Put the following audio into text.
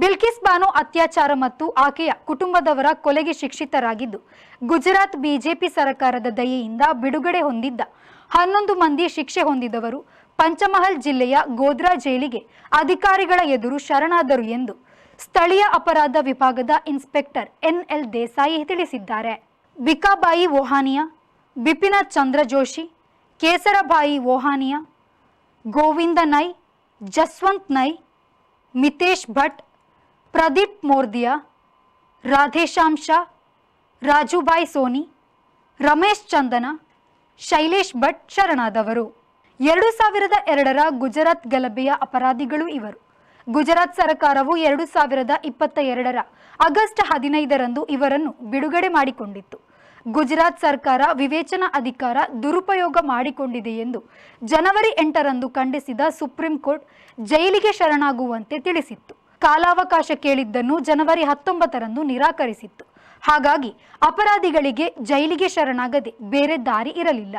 ಬಿಲ್ಕಿಸ್ ಬಾನು ಅತ್ಯಾಚಾರ ಮತ್ತು ಆಕೆಯ ಕುಟುಂಬದವರ ಕೊಲೆಗೆ ಶಿಕ್ಷಿತರಾಗಿದ್ದು ಗುಜರಾತ್ ಬಿಜೆಪಿ ಸರ್ಕಾರದ ದಯೆಯಿಂದ ಬಿಡುಗಡೆ ಹೊಂದಿದ್ದ 11 ಮಂದಿ ಶಿಕ್ಷೆ ಹೊಂದಿದವರು ಪಂಚಮಹಲ್ ಜಿಲ್ಲೆಯ ಗೋಧ್ರಾ ಜೈಲಿಗೆ ಅಧಿಕಾರಿಗಳ ಎದುರು ಶರಣಾದರು ಎಂದು ಸ್ಥಳೀಯ ಅಪರಾಧ ವಿಭಾಗದ ಇನ್ಸ್ಪೆಕ್ಟರ್ ಎನ್ಎಲ್ ದೇಸಾಯಿ ತಿಳಿಸಿದ್ದಾರೆ. ಬಿಕಾಬಾಯಿ ವೋಹಾನಿಯಾ, ಬಿಪಿನ ಚಂದ್ರ ಜೋಶಿ, ಕೇಸರಬಾಯಿ ವೋಹಾನಿಯಾ, ಗೋವಿಂದ ನೈ, ಜಸ್ವಂತ್ ನೈ, ಮಿತೇಶ್ ಭಟ್, ಪ್ರದೀಪ್ ಮೋರ್ದಿಯಾ, ರಾಧೇಶ್ಯಾಮ್ ಶಾ, ರಾಜುಭಾಯ್ ಸೋನಿ, ರಮೇಶ್ ಚಂದನ, ಶೈಲೇಶ್ ಭಟ್ ಶರಣಾದವರು. 2002ರ ಗುಜರಾತ್ ಗಲಭೆಯ ಅಪರಾಧಿಗಳು ಇವರು. ಗುಜರಾತ್ ಸರ್ಕಾರವು 2022ರ ಆಗಸ್ಟ್ 15ರಂದು ಇವರನ್ನು ಬಿಡುಗಡೆ ಮಾಡಿಕೊಂಡಿತ್ತು. ಗುಜರಾತ್ ಸರ್ಕಾರ ವಿವೇಚನಾ ಅಧಿಕಾರ ದುರುಪಯೋಗ ಮಾಡಿಕೊಂಡಿದೆ ಎಂದು ಜನವರಿ 8ರಂದು ಖಂಡಿಸಿದ ಸುಪ್ರೀಂ ಕೋರ್ಟ್ ಜೈಲಿಗೆ ಶರಣಾಗುವಂತೆ ತಿಳಿಸಿತ್ತು. ಕಾಲಾವಕಾಶ ಕೇಳಿದ್ದನ್ನು ಜನವರಿ 19ರಂದು ನಿರಾಕರಿಸಿತ್ತು. ಹಾಗಾಗಿ ಅಪರಾಧಿಗಳಿಗೆ ಜೈಲಿಗೆ ಶರಣಾಗದೆ ಬೇರೆ ದಾರಿ ಇರಲಿಲ್ಲ.